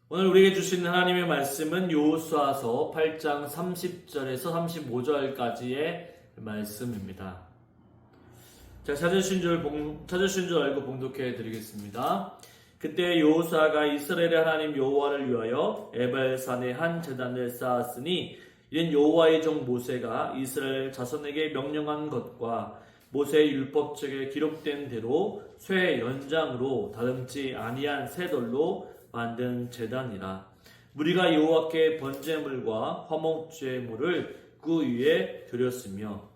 오늘 우리에게 주신 하나님의 말씀은 여호수아서 8장 30절에서 35절까지의 말씀입니다. 자, 찾으신 줄 알고 봉독해 드리겠습니다. 그때 여호수아가 이스라엘의 하나님 여호와를 위하여 에발산에 한 제단을 쌓았으니 이는 여호와의 종 모세가 이스라엘 자손에게 명령한 것과 모세의 율법책에 기록된 대로 쇠 연장으로 다듬지 아니한 새 돌로 만든 제단이라. 무리가 여호와께 번제물과 화목제물을 그 위에 드렸으며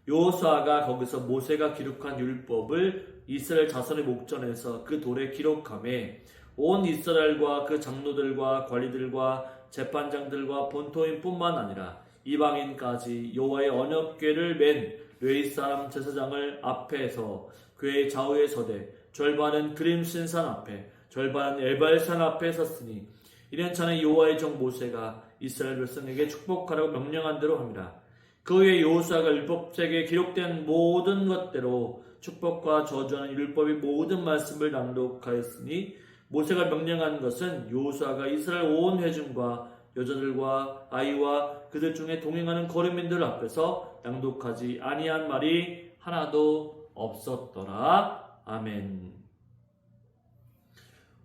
여호수아가 거기서 모세가 기록한 율법을 이스라엘 자손의 목전에서 그 돌에 기록하매 온 이스라엘과 그 장로들과 관리들과 재판장들과 본토인뿐만 아니라 이방인까지 여호와의 언약궤를 맨 레위 사람 제사장을 앞에서 궤의 좌우에 서되 절반은 그림신산 앞에 절반은 에발산 앞에 섰으니 이는 자는 여호와의 종 모세가 이스라엘 백성에게 축복하라고 명령한 대로 함이라. 그 후에 여호수아가 율법책에 기록된 모든 것대로 축복과 저주하는 율법의 모든 말씀을 낭독하였으니 모세가 명령한 것은 여호수아가 이스라엘 온 회중과 여자들과 아이와 그들 중에 동행하는 거류민들 앞에서 낭독하지 아니한 말이 하나도 없었더라. 아멘.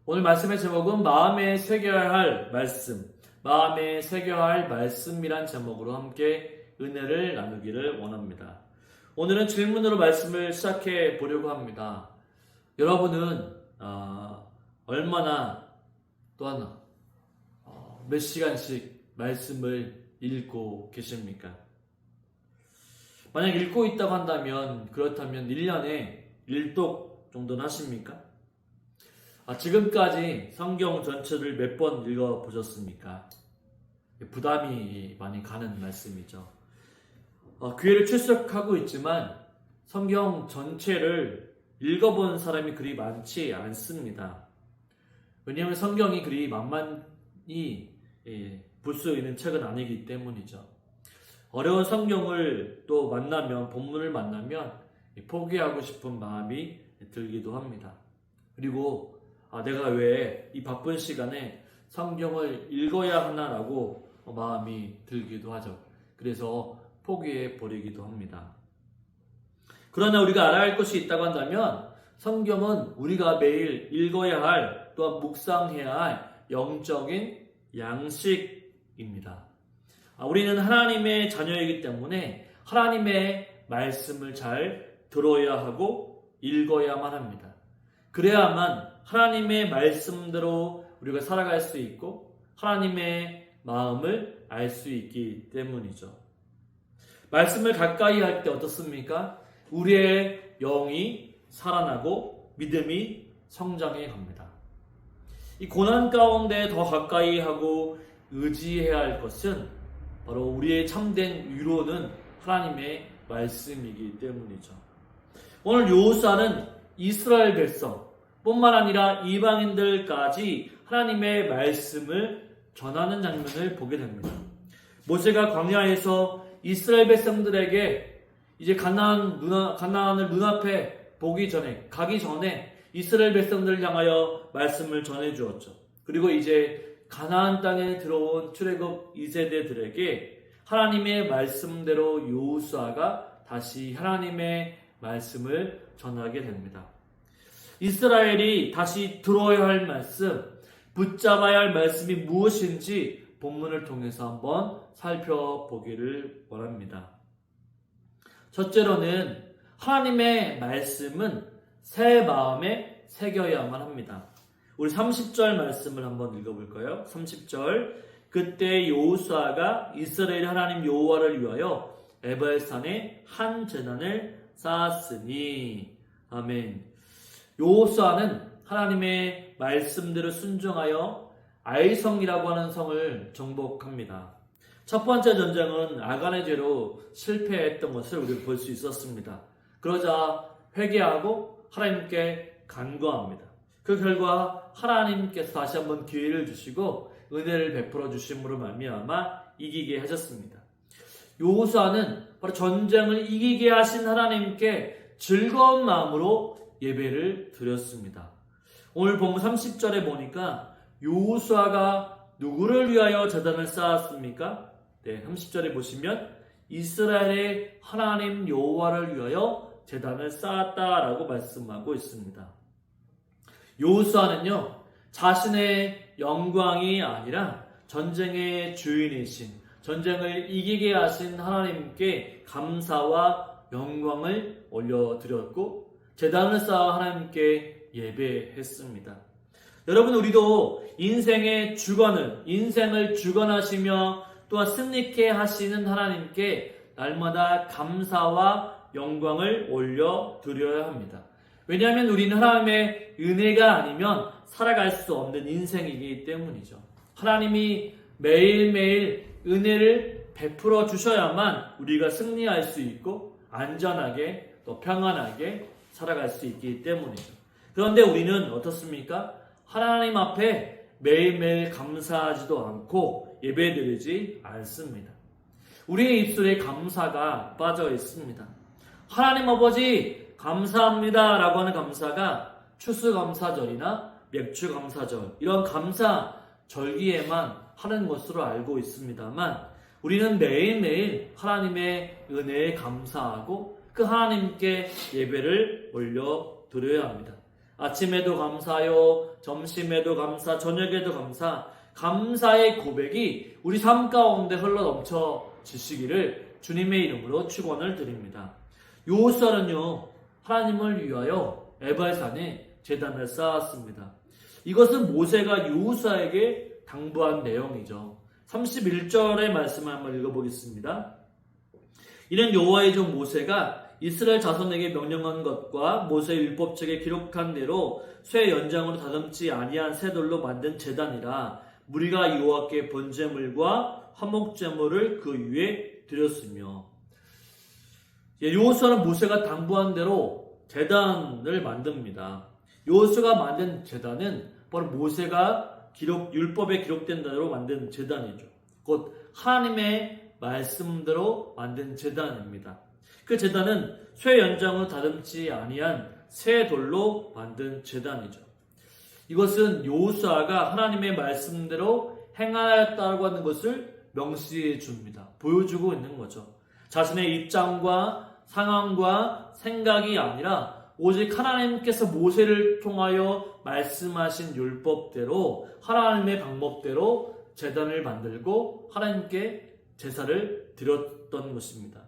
오늘 말씀의 제목은 마음에 새겨야 할 말씀, 마음에 새겨야 할 말씀이란 제목으로 함께 은혜를 나누기를 원합니다. 오늘은 질문으로 말씀을 시작해 보려고 합니다. 여러분은 얼마나 또한 몇 시간씩 말씀을 읽고 계십니까? 만약 읽고 있다고 한다면 그렇다면 1년에 1독 정도는 하십니까? 지금까지 성경 전체를 몇 번 읽어보셨습니까? 부담이 많이 가는 말씀이죠. 교회를 출석하고 있지만 성경 전체를 읽어본 사람이 그리 많지 않습니다. 왜냐하면 성경이 그리 만만히 볼 수 있는 책은 아니기 때문이죠. 어려운 성경을 또 만나면, 본문을 만나면 포기하고 싶은 마음이 들기도 합니다. 그리고 내가 왜 이 바쁜 시간에 성경을 읽어야 하나라고 마음이 들기도 하죠. 그래서 포기해 버리기도 합니다. 그러나 우리가 알아야 할 것이 있다고 한다면 성경은 우리가 매일 읽어야 할, 또한 묵상해야 할 영적인 양식입니다. 우리는 하나님의 자녀이기 때문에 하나님의 말씀을 잘 들어야 하고 읽어야만 합니다. 그래야만 하나님의 말씀대로 우리가 살아갈 수 있고 하나님의 마음을 알 수 있기 때문이죠. 말씀을 가까이 할 때 어떻습니까? 우리의 영이 살아나고 믿음이 성장해 갑니다. 이 고난 가운데 더 가까이 하고 의지해야 할 것은 바로 우리의 참된 위로는 하나님의 말씀이기 때문이죠. 오늘 여호수아는 이스라엘 백성 뿐만 아니라 이방인들까지 하나님의 말씀을 전하는 장면을 보게 됩니다. 모세가 광야에서 이스라엘 백성들에게 이제 가나안을 눈앞에 가기 전에 이스라엘 백성들을 향하여 말씀을 전해 주었죠. 그리고 이제 가나안 땅에 들어온 출애굽 2세대들에게 하나님의 말씀대로 여호수아가 다시 하나님의 말씀을 전하게 됩니다. 이스라엘이 다시 들어야 할 말씀, 붙잡아야 할 말씀이 무엇인지 본문을 통해서 한번 살펴보기를 원합니다. 첫째로는 하나님의 말씀은 새 마음에 새겨야만 합니다. 우리 30절 말씀을 한번 읽어볼까요? 30절. 그때 여호수아가 이스라엘 하나님 여호와를 위하여 에발산에 한 제단을 쌓았으니. 아멘. 여호수아는 하나님의 말씀대로 순종하여 아이성이라고 하는 성을 정복합니다. 첫 번째 전쟁은 아간의 죄로 실패했던 것을 우리가 볼 수 있었습니다. 그러자 회개하고 하나님께 간구합니다. 그 결과 하나님께서 다시 한번 기회를 주시고 은혜를 베풀어 주심으로 말미암아 이기게 하셨습니다. 여호수아는 바로 전쟁을 이기게 하신 하나님께 즐거운 마음으로 예배를 드렸습니다. 오늘 본문 30절에 보니까 여호수아가 누구를 위하여 제단을 쌓았습니까? 네, 30절에 보시면 이스라엘의 하나님 여호와를 위하여 제단을 쌓았다라고 말씀하고 있습니다. 여호수아는요, 자신의 영광이 아니라 전쟁의 주인이신, 전쟁을 이기게 하신 하나님께 감사와 영광을 올려드렸고 제단을 쌓아 하나님께 예배했습니다. 여러분, 우리도 인생을 주관하시며 또한 승리케 하시는 하나님께 날마다 감사와 영광을 올려드려야 합니다. 왜냐하면 우리는 하나님의 은혜가 아니면 살아갈 수 없는 인생이기 때문이죠. 하나님이 매일매일 은혜를 베풀어 주셔야만 우리가 승리할 수 있고 안전하게 또 평안하게 살아갈 수 있기 때문이죠. 그런데 우리는 어떻습니까? 하나님 앞에 매일매일 감사하지도 않고 예배드리지 않습니다. 우리의 입술에 감사가 빠져 있습니다. 하나님 아버지 감사합니다 라고 하는 감사가 추수감사절이나 맥주감사절 이런 감사절기에만 하는 것으로 알고 있습니다만 우리는 매일매일 하나님의 은혜에 감사하고 그 하나님께 예배를 올려드려야 합니다. 아침에도 감사요, 점심에도 감사, 저녁에도 감사, 감사의 고백이 우리 삶 가운데 흘러넘쳐지시기를 주님의 이름으로 축원을 드립니다. 여호수아는요, 하나님을 위하여 에발산에 제단을 쌓았습니다. 이것은 모세가 여호수아에게 당부한 내용이죠. 31절의 말씀을 한번 읽어보겠습니다. 이는 여호와의 종 모세가 이스라엘 자손에게 명령한 것과 모세의 율법책에 기록한 대로 쇠 연장으로 다듬지 아니한 쇠돌로 만든 제단이라 무리가 여호와께 번제물과 화목제물을 그 위에 드렸으며 여호수아는 모세가 당부한 대로 제단을 만듭니다. 여호수아가 만든 제단은 바로 모세가 율법에 기록된 대로 만든 제단이죠. 곧 하나님의 말씀대로 만든 제단입니다. 그 제단은 쇠 연장으로 다듬지 아니한 새 돌로 만든 제단이죠. 이것은 여호수아가 하나님의 말씀대로 행하였다고 하는 것을 명시해 줍니다. 보여주고 있는 거죠. 자신의 입장과 상황과 생각이 아니라 오직 하나님께서 모세를 통하여 말씀하신 율법대로 하나님의 방법대로 제단을 만들고 하나님께 제사를 드렸던 것입니다.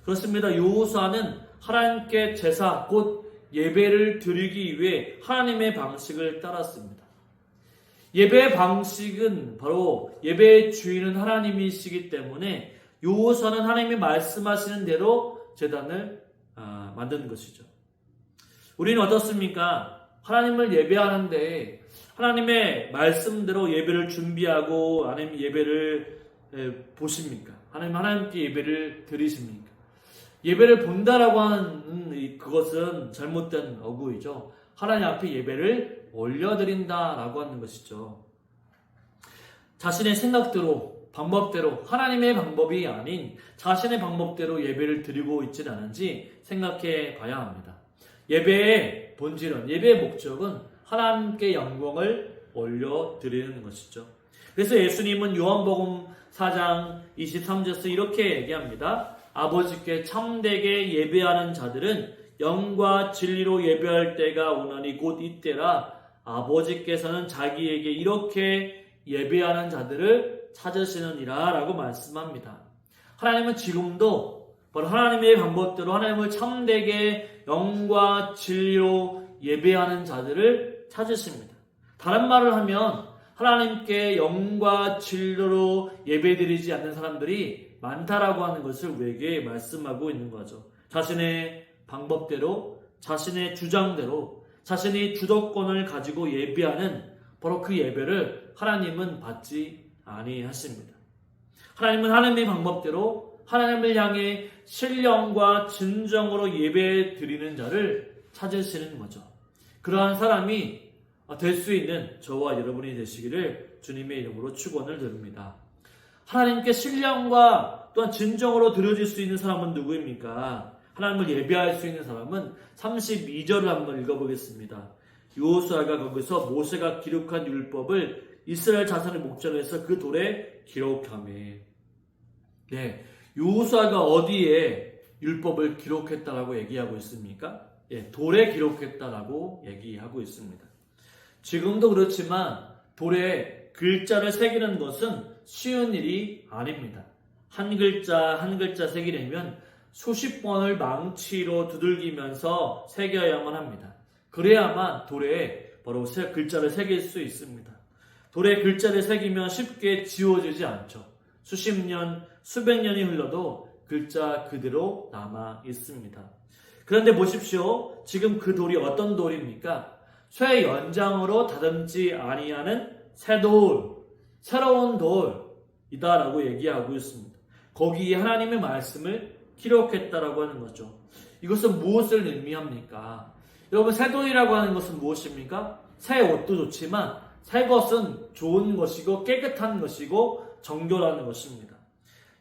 그렇습니다. 여호수아는 하나님께 제사 곧 예배를 드리기 위해 하나님의 방식을 따랐습니다. 예배의 방식은 바로 예배의 주인은 하나님이시기 때문에 여호수아는 하나님이 말씀하시는 대로 제단을 만드는 것이죠. 우리는 어떻습니까? 하나님을 예배하는데 하나님의 말씀대로 예배를 준비하고 하나님 예배를 보십니까? 하나님께 예배를 드리십니까? 예배를 본다라고 하는 그것은 잘못된 어구이죠. 하나님 앞에 예배를 올려드린다라고 하는 것이죠. 자신의 생각대로 방법대로 하나님의 방법이 아닌 자신의 방법대로 예배를 드리고 있지는 않은지 생각해 봐야 합니다. 예배의 본질은, 예배의 목적은 하나님께 영광을 올려드리는 것이죠. 그래서 예수님은 요한복음 4장 23절에서 이렇게 얘기합니다. 아버지께 참되게 예배하는 자들은 영과 진리로 예배할 때가 오나니 곧 이때라. 아버지께서는 자기에게 이렇게 예배하는 자들을 찾으시느니라 라고 말씀합니다. 하나님은 지금도 바로 하나님의 방법대로 하나님을 참되게 영과 진리로 예배하는 자들을 찾으십니다. 다른 말을 하면 하나님께 영과 진리로 예배드리지 않는 사람들이 많다라고 하는 것을 우리에게 말씀하고 있는 거죠. 자신의 방법대로, 자신의 주장대로, 자신이 주도권을 가지고 예배하는 바로 그 예배를 하나님은 받지 아니하십니다. 하나님은 하나님의 방법대로 하나님을 향해 신령과 진정으로 예배 드리는 자를 찾으시는 거죠. 그러한 사람이 될 수 있는 저와 여러분이 되시기를 주님의 이름으로 축원을 드립니다. 하나님께 신령과 또한 진정으로 드려질 수 있는 사람은 누구입니까? 하나님을 예배할 수 있는 사람은 32절을 한번 읽어보겠습니다. 여호수아가 거기서 모세가 기록한 율법을 이스라엘 자손의 목전에서 그 돌에 기록하며. 네, 여호수아가 어디에 율법을 기록했다라고 얘기하고 있습니까? 예, 돌에 기록했다라고 얘기하고 있습니다. 지금도 그렇지만 돌에 글자를 새기는 것은 쉬운 일이 아닙니다. 한 글자 한 글자 새기려면 수십 번을 망치로 두들기면서 새겨야만 합니다. 그래야만 돌에 바로 글자를 새길 수 있습니다. 돌에 글자를 새기면 쉽게 지워지지 않죠. 수십 년, 수백 년이 흘러도 글자 그대로 남아 있습니다. 그런데 보십시오. 지금 그 돌이 어떤 돌입니까? 쇠 연장으로 다듬지 아니하는 새 돌, 새로운 돌이다라고 얘기하고 있습니다. 거기에 하나님의 말씀을 기록했다라고 하는 거죠. 이것은 무엇을 의미합니까? 여러분, 새 돌이라고 하는 것은 무엇입니까? 새 옷도 좋지만 새 것은 좋은 것이고 깨끗한 것이고 정결한 것입니다.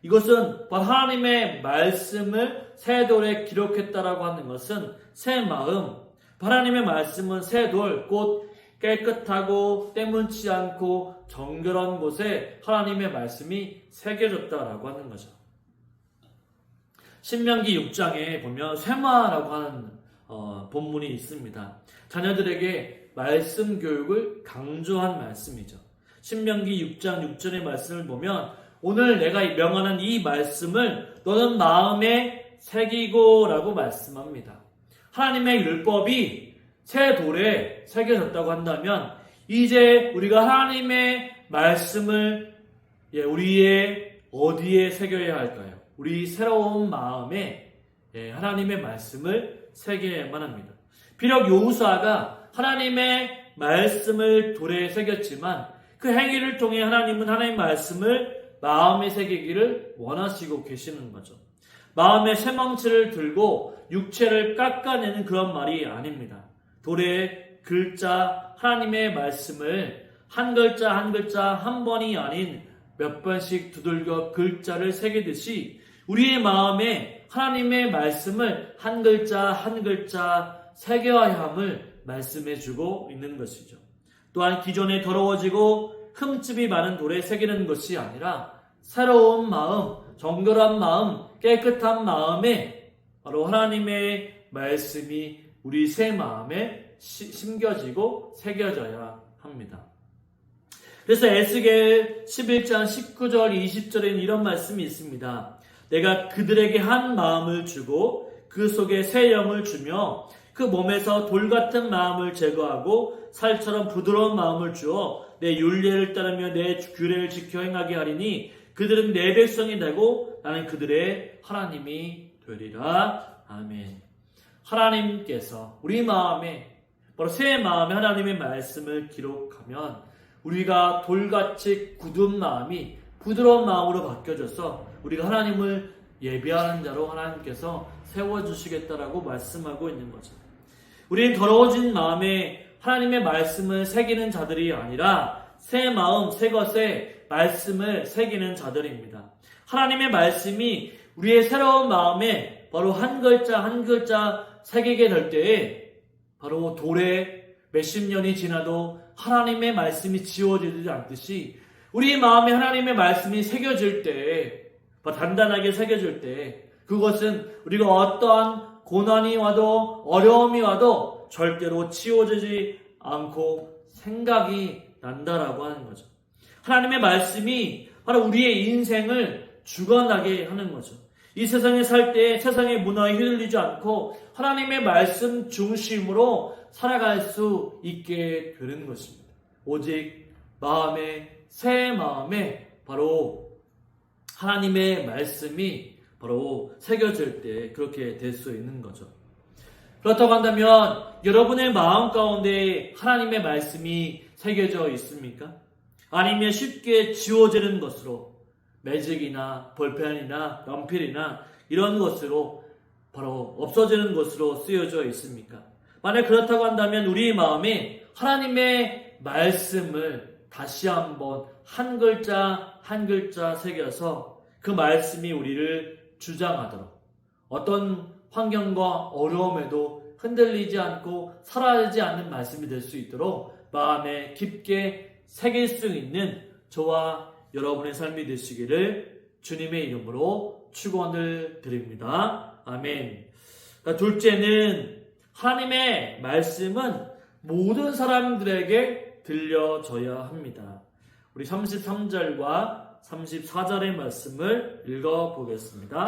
이것은 하나님의 말씀을 새 돌에 기록했다라고 하는 것은 새 마음, 하나님의 말씀은 새 돌, 곧 깨끗하고 때문치 않고 정결한 곳에 하나님의 말씀이 새겨졌다라고 하는 거죠. 신명기 6장에 보면 쇠마라고 하는 본문이 있습니다. 자녀들에게 말씀 교육을 강조한 말씀이죠. 신명기 6장 6절의 말씀을 보면 오늘 내가 명하는 이 말씀을 너는 마음에 새기고 라고 말씀합니다. 하나님의 율법이 새 돌에 새겨졌다고 한다면 이제 우리가 하나님의 말씀을 우리의 어디에 새겨야 할까요? 우리 새로운 마음에 하나님의 말씀을 새겨야만 합니다. 비록 여호수아가 하나님의 말씀을 돌에 새겼지만 그 행위를 통해 하나님은 하나님의 말씀을 마음에 새기기를 원하시고 계시는 거죠. 마음의 쇠망치를 들고 육체를 깎아내는 그런 말이 아닙니다. 돌에 글자 하나님의 말씀을 한 글자 한 글자 한 번이 아닌 몇 번씩 두들겨 글자를 새기듯이 우리의 마음에 하나님의 말씀을 한 글자 한 글자 새겨야 함을 말씀해주고 있는 것이죠. 또한 기존에 더러워지고 흠집이 많은 돌에 새기는 것이 아니라 새로운 마음, 정결한 마음, 깨끗한 마음에 바로 하나님의 말씀이 우리 새 마음에 심겨지고 새겨져야 합니다. 그래서 에스겔 11장 19절 20절에는 이런 말씀이 있습니다. 내가 그들에게 한 마음을 주고 그 속에 새 영을 주며 그 몸에서 돌 같은 마음을 제거하고 살처럼 부드러운 마음을 주어 내 율례를 따르며 내 규례를 지켜 행하게 하리니 그들은 내 백성이 되고 나는 그들의 하나님이 되리라. 아멘. 하나님께서 우리 마음에 바로 새 마음에 하나님의 말씀을 기록하면 우리가 돌같이 굳은 마음이 부드러운 마음으로 바뀌어져서 우리가 하나님을 예배하는 자로 하나님께서 세워주시겠다라고 말씀하고 있는 거죠. 우리는 더러워진 마음에 하나님의 말씀을 새기는 자들이 아니라 새 마음, 새 것에 말씀을 새기는 자들입니다. 하나님의 말씀이 우리의 새로운 마음에 바로 한 글자 한 글자 새기게 될 때에 바로 돌에 몇십 년이 지나도 하나님의 말씀이 지워지지 않듯이 우리 마음에 하나님의 말씀이 새겨질 때, 단단하게 새겨질 때 그것은 우리가 어떠한 고난이 와도 어려움이 와도 절대로 치워지지 않고 생각이 난다라고 하는 거죠. 하나님의 말씀이 바로 우리의 인생을 주관하게 하는 거죠. 이 세상에 살 때 세상의 문화에 휘둘리지 않고 하나님의 말씀 중심으로 살아갈 수 있게 되는 것입니다. 오직 새 마음에 바로 하나님의 말씀이 바로 새겨질 때 그렇게 될 수 있는 거죠. 그렇다고 한다면 여러분의 마음 가운데 하나님의 말씀이 새겨져 있습니까? 아니면 쉽게 지워지는 것으로 매직이나 볼펜이나 연필이나 이런 것으로 바로 없어지는 것으로 쓰여져 있습니까? 만약 그렇다고 한다면 우리의 마음에 하나님의 말씀을 다시 한번 한 글자 한 글자 새겨서 그 말씀이 우리를 주장하도록 어떤 환경과 어려움에도 흔들리지 않고 사라지지 않는 말씀이 될 수 있도록 마음에 깊게 새길 수 있는 저와 여러분의 삶이 되시기를 주님의 이름으로 축원을 드립니다. 아멘. 둘째는 하나님의 말씀은 모든 사람들에게 들려져야 합니다. 우리 33절과 34절의 말씀을 읽어보겠습니다.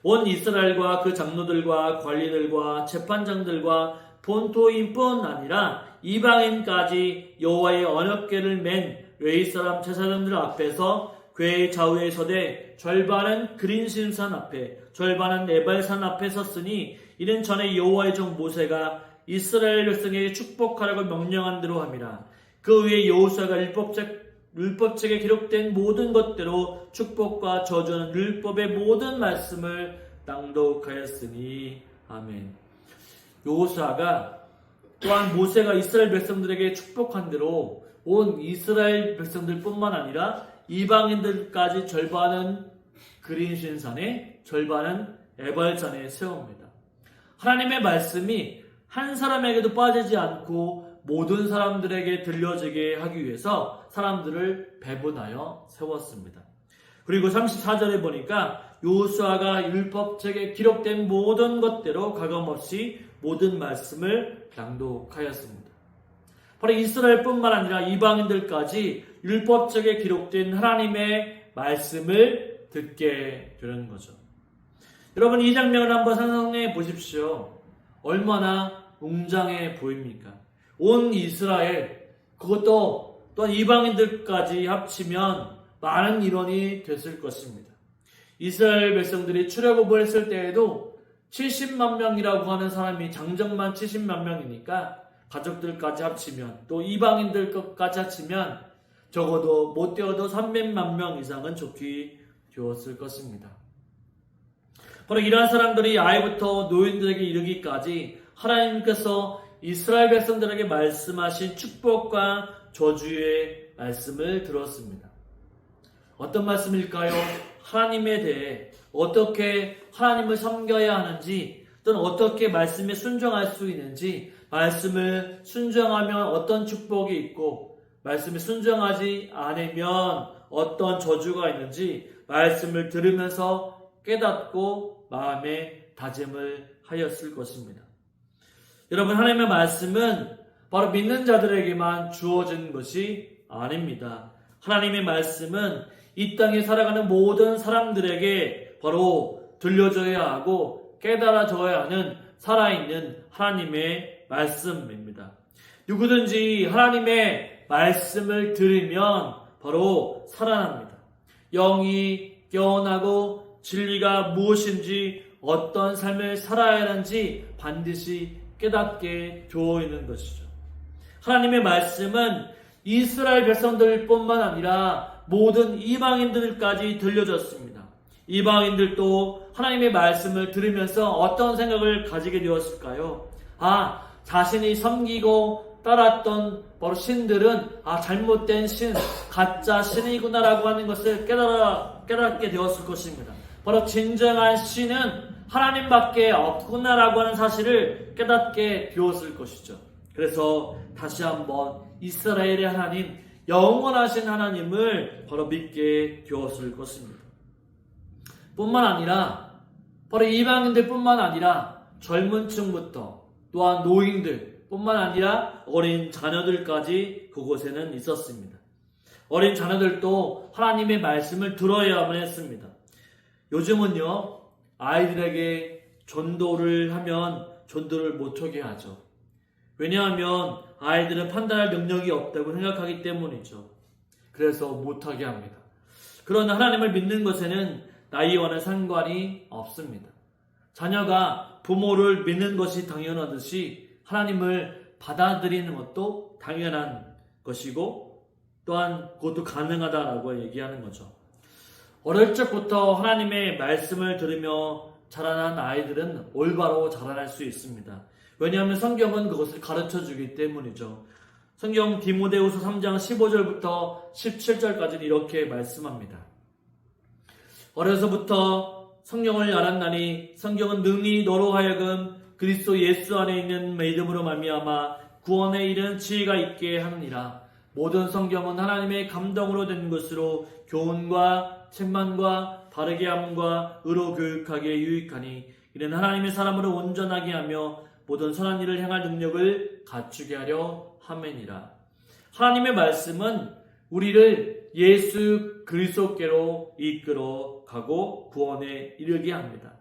온 이스라엘과 그 장로들과 관리들과 재판장들과 본토인뿐 아니라 이방인까지 여호와의 언약궤를 맨 웨이 사람 제사장들 앞에서 궤의 좌우에 서되 절반은 그린신산 앞에 절반은 에발산 앞에 섰으니 이는 전에 여호와의 종 모세가 이스라엘 백성에게 축복하라고 명령한 대로 함이라. 그 위에 여호수아가 율법책에 기록된 모든 것대로 축복과 저주는 율법의 모든 말씀을 낭독하였으니 아멘. 여호수아가 또한 모세가 이스라엘 백성들에게 축복한 대로 온 이스라엘 백성들뿐만 아니라 이방인들까지 절반은 그린신산에 절반은 에발산에 세웁니다. 하나님의 말씀이 한 사람에게도 빠지지 않고 모든 사람들에게 들려지게 하기 위해서 사람들을 배분하여 세웠습니다. 그리고 34절에 보니까 여호수아가 율법책에 기록된 모든 것대로 가감없이 모든 말씀을 낭독하였습니다. 바로 이스라엘뿐만 아니라 이방인들까지 율법책에 기록된 하나님의 말씀을 듣게 되는 거죠. 여러분, 이 장면을 한번 상상해 보십시오. 얼마나 웅장해 보입니까? 온 이스라엘, 그것도 또한 이방인들까지 합치면 많은 인원이 됐을 것입니다. 이스라엘 백성들이 출애굽을 했을 때에도 70만 명이라고 하는 사람이 장정만 70만 명이니까 가족들까지 합치면 또 이방인들까지 합치면 적어도 못 되어도 300만 명 이상은 좋게 되었을 것입니다. 바로 이러한 사람들이 아이부터 노인들에게 이르기까지 하나님께서 이스라엘 백성들에게 말씀하신 축복과 저주의 말씀을 들었습니다. 어떤 말씀일까요? 하나님에 대해 어떻게 하나님을 섬겨야 하는지 또는 어떻게 말씀에 순종할 수 있는지, 말씀을 순종하면 어떤 축복이 있고 말씀에 순종하지 않으면 어떤 저주가 있는지 말씀을 들으면서 깨닫고 마음에 다짐을 하였을 것입니다. 여러분, 하나님의 말씀은 바로 믿는 자들에게만 주어진 것이 아닙니다. 하나님의 말씀은 이 땅에 살아가는 모든 사람들에게 바로 들려줘야 하고 깨달아져야 하는 살아있는 하나님의 말씀입니다. 누구든지 하나님의 말씀을 들으면 바로 살아납니다. 영이 깨어나고 진리가 무엇인지 어떤 삶을 살아야 하는지 반드시 깨닫게 되어 있는 것이죠. 하나님의 말씀은 이스라엘 백성들뿐만 아니라 모든 이방인들까지 들려졌습니다. 이방인들도 하나님의 말씀을 들으면서 어떤 생각을 가지게 되었을까요? 자신이 섬기고 따랐던 바로 신들은 잘못된 신, 가짜 신이구나라고 하는 것을 깨닫게 되었을 것입니다. 바로 진정한 신은 하나님밖에 없구나라고 하는 사실을 깨닫게 되었을 것이죠. 그래서 다시 한번 이스라엘의 하나님, 영원하신 하나님을 바로 믿게 되었을 것입니다. 뿐만 아니라 바로 이방인들 뿐만 아니라 젊은 층부터 또한 노인들 뿐만 아니라 어린 자녀들까지 그곳에는 있었습니다. 어린 자녀들도 하나님의 말씀을 들어야만 했습니다. 요즘은요, 아이들에게 전도를 하면 전도를 못하게 하죠. 왜냐하면 아이들은 판단할 능력이 없다고 생각하기 때문이죠. 그래서 못하게 합니다. 그러나 하나님을 믿는 것에는 나이와는 상관이 없습니다. 자녀가 부모를 믿는 것이 당연하듯이 하나님을 받아들이는 것도 당연한 것이고 또한 그것도 가능하다라고 얘기하는 거죠. 어릴 적부터 하나님의 말씀을 들으며 자라난 아이들은 올바로 자라날 수 있습니다. 왜냐하면 성경은 그것을 가르쳐주기 때문이죠. 성경 디모데후서 3장 15절부터 17절까지는 이렇게 말씀합니다. 어려서부터 성경을 알았나니 성경은 능히 너로 하여금 그리스도 예수 안에 있는 믿음으로 말미암아 구원에 이르는 지혜가 있게 하느니라. 모든 성경은 하나님의 감동으로 된 것으로 교훈과 책망과 바르게 함과 의로 교육하기에 유익하니 이는 하나님의 사람으로 온전하게 하며 모든 선한 일을 행할 능력을 갖추게 하려 함이니라. 하나님의 말씀은 우리를 예수 그리스도께로 이끌어 가고 구원에 이르게 합니다.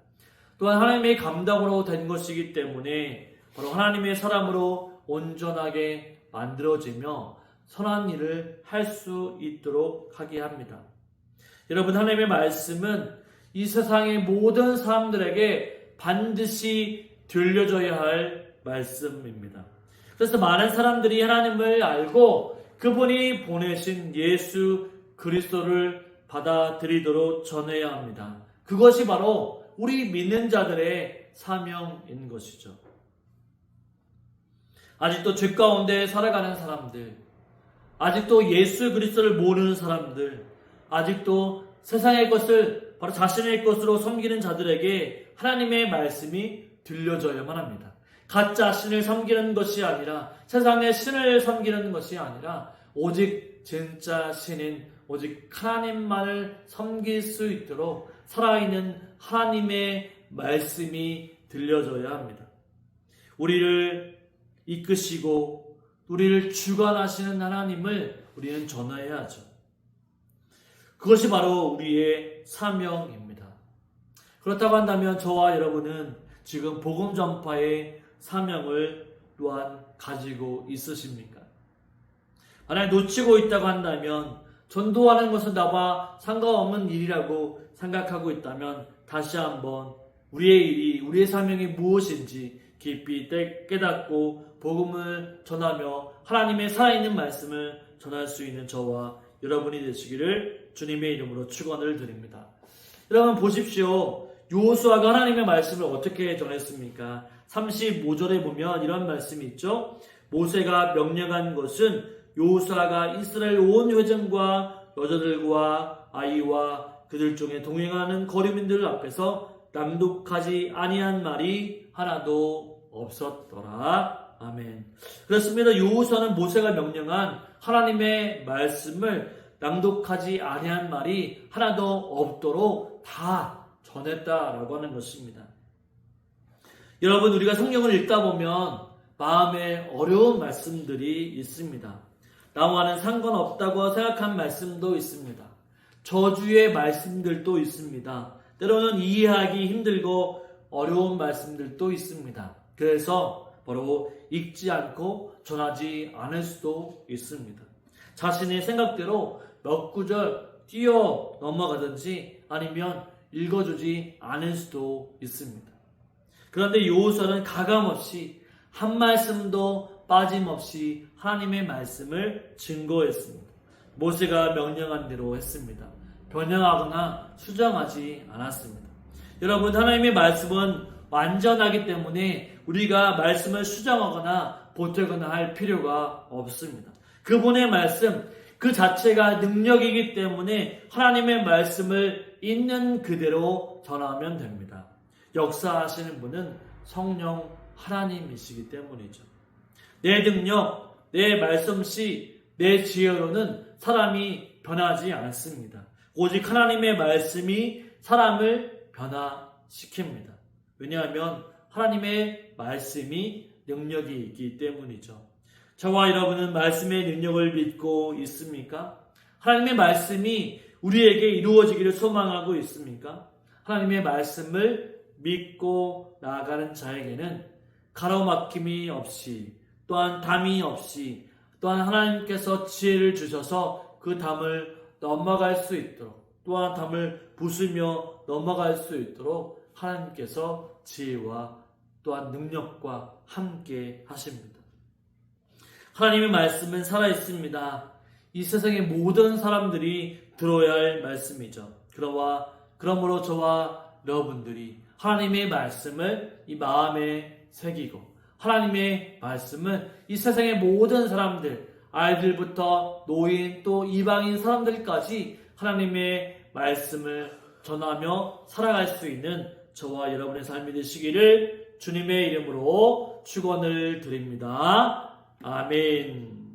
또한 하나님의 감동으로 된 것이기 때문에 바로 하나님의 사람으로 온전하게 만들어지며 선한 일을 할 수 있도록 하게 합니다. 여러분, 하나님의 말씀은 이 세상의 모든 사람들에게 반드시 들려줘야 할 말씀입니다. 그래서 많은 사람들이 하나님을 알고 그분이 보내신 예수 그리스도를 받아들이도록 전해야 합니다. 그것이 바로 우리 믿는 자들의 사명인 것이죠. 아직도 죄 가운데 살아가는 사람들, 아직도 예수 그리스도를 모르는 사람들, 아직도 세상의 것을 바로 자신의 것으로 섬기는 자들에게 하나님의 말씀이 들려줘야만 합니다. 가짜 신을 섬기는 것이 아니라, 세상의 신을 섬기는 것이 아니라 오직 진짜 신인 오직 하나님만을 섬길 수 있도록 살아있는 하나님의 말씀이 들려줘야 합니다. 우리를 이끄시고 우리를 주관하시는 하나님을 우리는 전해야 하죠. 그것이 바로 우리의 사명입니다. 그렇다고 한다면 저와 여러분은 지금 복음 전파의 사명을 또한 가지고 있으십니까? 만약 놓치고 있다고 한다면, 전도하는 것은 나와 상관없는 일이라고 생각하고 있다면 다시 한번 우리의 일이, 우리의 사명이 무엇인지 깊이 깨닫고 복음을 전하며 하나님의 살아있는 말씀을 전할 수 있는 저와 여러분이 되시기를 주님의 이름으로 축원을 드립니다. 여러분 보십시오. 여호수아가 하나님의 말씀을 어떻게 전했습니까? 35절에 보면 이런 말씀이 있죠. 모세가 명령한 것은 여호수아가 이스라엘 온 회중과 여자들과 아이와 그들 중에 동행하는 거류민들 앞에서 낭독하지 아니한 말이 하나도 없었더라. 아멘. 그렇습니다. 여호수아는 모세가 명령한 하나님의 말씀을 낭독하지 아니한 말이 하나도 없도록 다 전했다라고 하는 것입니다. 여러분, 우리가 성경을 읽다 보면 마음에 어려운 말씀들이 있습니다. 나와는 상관없다고 생각한 말씀도 있습니다. 저주의 말씀들도 있습니다. 때로는 이해하기 힘들고 어려운 말씀들도 있습니다. 그래서 바로 읽지 않고 전하지 않을 수도 있습니다. 자신의 생각대로 몇 구절 뛰어 넘어가든지 아니면 읽어주지 않을 수도 있습니다. 그런데 여호수아는 가감없이 한 말씀도 빠짐없이 하나님의 말씀을 증거했습니다. 모세가 명령한 대로 했습니다. 변형하거나 수정하지 않았습니다. 여러분, 하나님의 말씀은 완전하기 때문에 우리가 말씀을 수정하거나 보태거나 할 필요가 없습니다. 그분의 말씀 그 자체가 능력이기 때문에 하나님의 말씀을 있는 그대로 전하면 됩니다. 역사하시는 분은 성령 하나님이시기 때문이죠. 내 능력, 내 말씀씨, 내 지혜로는 사람이 변하지 않습니다. 오직 하나님의 말씀이 사람을 변화시킵니다. 왜냐하면 하나님의 말씀이 능력이 있기 때문이죠. 저와 여러분은 말씀의 능력을 믿고 있습니까? 하나님의 말씀이 우리에게 이루어지기를 소망하고 있습니까? 하나님의 말씀을 믿고 나아가는 자에게는 가로막힘이 없이, 또한 담이 없이, 또한 하나님께서 지혜를 주셔서 그 담을 넘어갈 수 있도록, 또한 담을 부수며 넘어갈 수 있도록 하나님께서 지혜와 또한 능력과 함께 하십니다. 하나님의 말씀은 살아있습니다. 이 세상의 모든 사람들이 들어야 할 말씀이죠. 그러므로 저와 여러분들이 하나님의 말씀을 이 마음에 새기고, 하나님의 말씀은 이 세상의 모든 사람들, 아이들부터 노인 또 이방인 사람들까지 하나님의 말씀을 전하며 살아갈 수 있는 저와 여러분의 삶이 되시기를 주님의 이름으로 축원을 드립니다. 아멘.